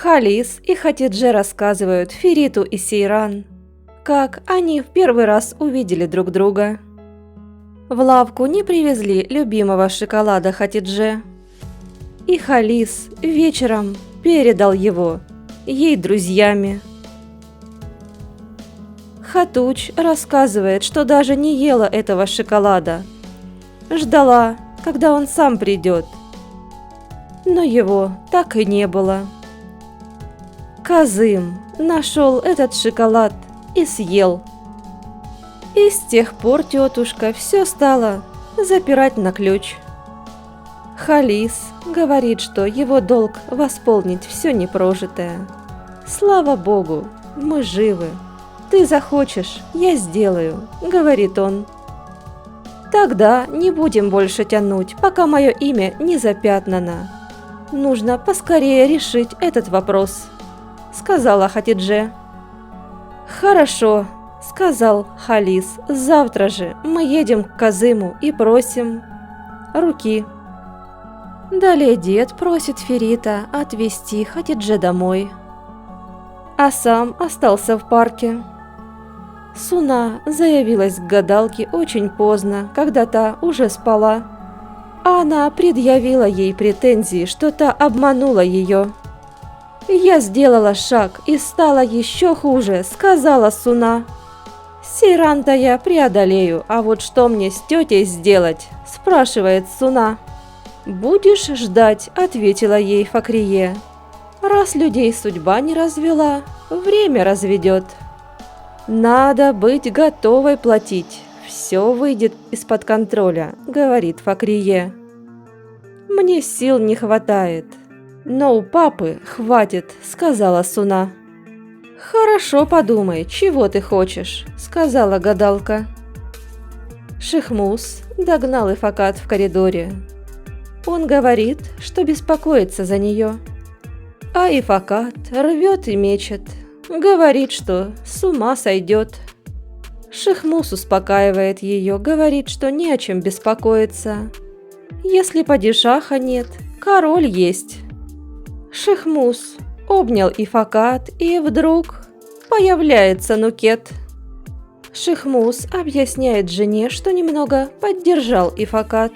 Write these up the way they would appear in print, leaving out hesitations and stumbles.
Халис и Хатидже рассказывают Фериту и Сейран, как они в первый раз увидели друг друга. В лавку не привезли любимого шоколада Хатидже, и Халис вечером передал его ей друзьями. Хатуч рассказывает, что даже не ела этого шоколада, ждала, когда он сам придет, но его так и не было. Казым нашел этот шоколад и съел. И с тех пор тетушка все стала запирать на ключ. Халис говорит, что его долг восполнить все непрожитое. Слава Богу, мы живы. Ты захочешь, я сделаю, говорит он. Тогда не будем больше тянуть, пока мое имя не запятнано. Нужно поскорее решить этот вопрос, сказала Хатидже. Хорошо, сказал Халис, завтра же мы едем к Казыму и просим руки. Далее дед просит Ферита отвезти Хатидже домой, а сам остался в парке. Суна заявилась к гадалке очень поздно, когда та уже спала. Она предъявила ей претензии, что та обманула ее. «Я сделала шаг и стало еще хуже», — сказала Суна. «Сейран-то я преодолею, а вот что мне с тетей сделать?» — спрашивает Суна. «Будешь ждать», — ответила ей Факрие. «Раз людей судьба не развела, время разведет». «Надо быть готовой платить, все выйдет из-под контроля», — говорит Факрие. «Мне сил не хватает, но у папы хватит», — сказала Суна. «Хорошо подумай, чего ты хочешь», — сказала гадалка. Шихмус догнал Ифакат в коридоре. Он говорит, что беспокоится за нее, а Ифакат рвет и мечет. Говорит, что с ума сойдет. Шихмус успокаивает ее, говорит, что не о чем беспокоиться. Если падишаха нет, король есть. Шихмус обнял Ифакат, и вдруг появляется Нукет. Шихмус объясняет жене, что немного поддержал Ифакат.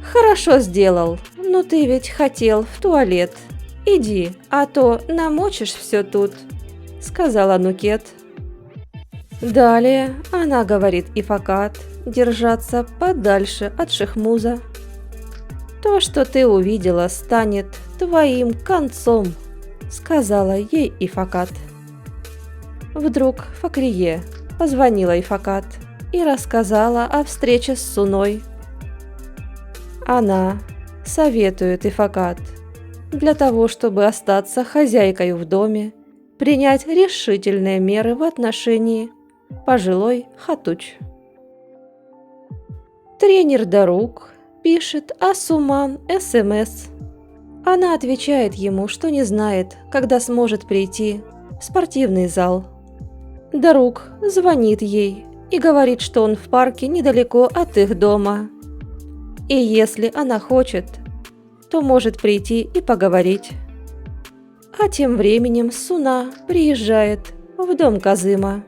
«Хорошо сделал, но ты ведь хотел в туалет. Иди, а то намочишь все тут», — сказала Нукет. Далее она говорит Ифакат держаться подальше от Шихмуза. «То, что ты увидела, станет твоим концом», — сказала ей Ифакат. Вдруг Факрие позвонила Ифакат и рассказала о встрече с Суной. Она советует Ифакат для того, чтобы остаться хозяйкой в доме, принять решительные меры в отношении пожилой Хатуч. Тренер Дарук пишет Асуман СМС. Она отвечает ему, что не знает, когда сможет прийти в спортивный зал. Дарук звонит ей и говорит, что он в парке недалеко от их дома. И если она хочет, то может прийти и поговорить. А тем временем Суна приезжает в дом Казыма.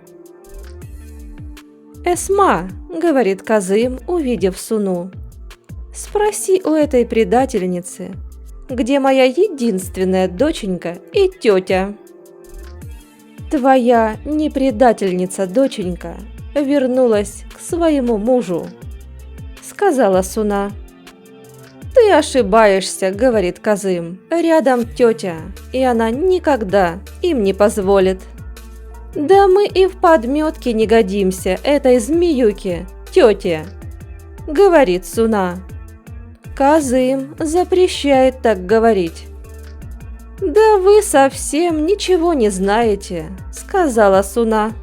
«Эсма», — говорит Казым, увидев Суну, — «спроси у этой предательницы, где моя единственная доченька и тетя». «Твоя непредательница, доченька, вернулась к своему мужу», — сказала Суна. «Ты ошибаешься», — говорит Казым. «Рядом тетя, и она никогда им не позволит». «Да мы и в подметке не годимся этой змеюке, тетя», — говорит Суна. Казым запрещает так говорить. «Да вы совсем ничего не знаете», — сказала Суна.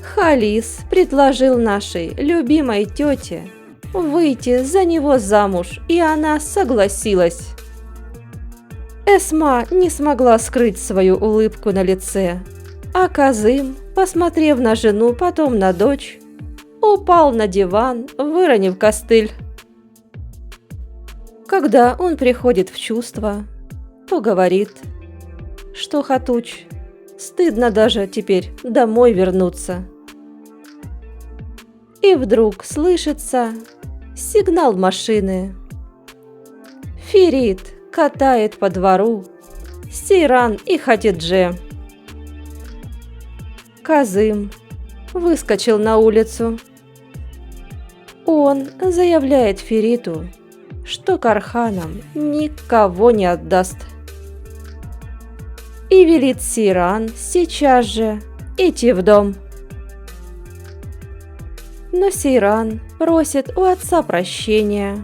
«Халис предложил нашей любимой тете выйти за него замуж, и она согласилась». Эсма не смогла скрыть свою улыбку на лице, а Казым, посмотрев на жену, потом на дочь, упал на диван, выронив костыль. Когда он приходит в чувство, то говорит, что Хатуч, стыдно даже теперь домой вернуться. И вдруг слышится сигнал машины. Ферит катает по двору Сейран и Хатидже. Казым выскочил на улицу. Он заявляет Фериту, что к арханам никого не отдаст. И велит Сейран сейчас же идти в дом. Но Сейран просит у отца прощения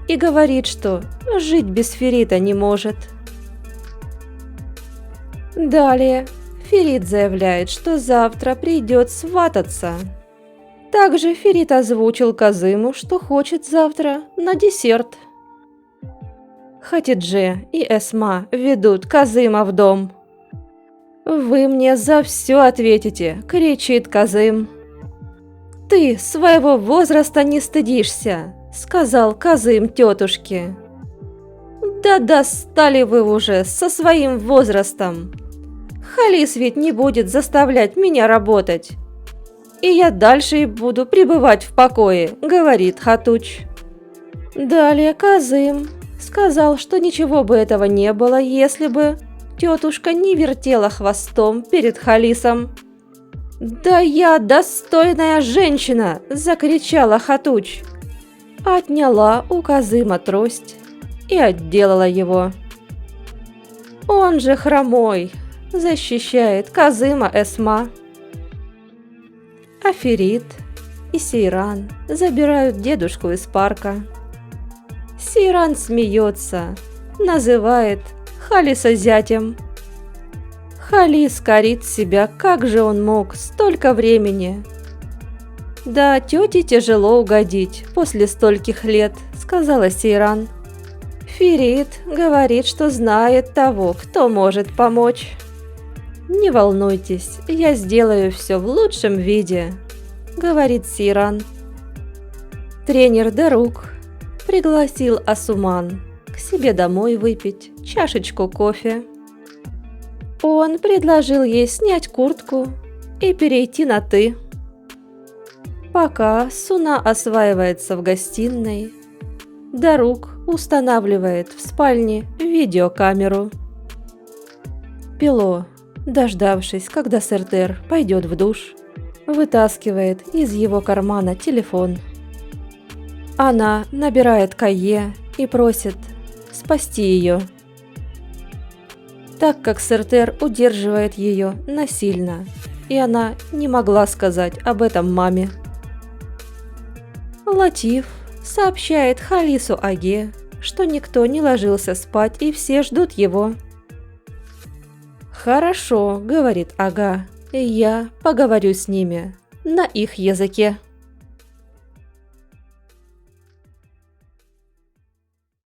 и говорит, что жить без Ферита не может. Далее Ферит заявляет, что завтра придет свататься. Также Ферит озвучил Казыму, что хочет завтра на десерт. Хатидже и Эсма ведут Казыма в дом. «Вы мне за все ответите», – кричит Казым. «Ты своего возраста не стыдишься», – сказал Казым тетушке. «Да достали вы уже со своим возрастом. Халис ведь не будет заставлять меня работать. И я дальше и буду пребывать в покое», – говорит Хатуч. Далее Казым сказал, что ничего бы этого не было, если бы тетушка не вертела хвостом перед Халисом. «Да я достойная женщина!» – закричала Хатуч. Отняла у Казыма трость и отделала его. Он же хромой, защищает Казыма Эсма. Ферит и Сейран забирают дедушку из парка. Сейран смеется, называет Халиса зятем. Халис корит себя, как же он мог столько времени. «Да тете тяжело угодить после стольких лет», – сказала Сейран. Ферит говорит, что знает того, кто может помочь. «Не волнуйтесь, я сделаю все в лучшем виде», – говорит Сейран. Тренер Дарук пригласил Асуман к себе домой выпить чашечку кофе. Он предложил ей снять куртку и перейти на «ты». Пока Суна осваивается в гостиной, Дарук устанавливает в спальне видеокамеру. Пило, дождавшись, когда Сертер пойдет в душ, вытаскивает из его кармана телефон. Она набирает Кайе и просит спасти ее, так как Сертер удерживает ее насильно, и она не могла сказать об этом маме. Латиф сообщает Халису Аге, что никто не ложился спать и все ждут его. «Хорошо», — говорит Ага, — «я поговорю с ними на их языке».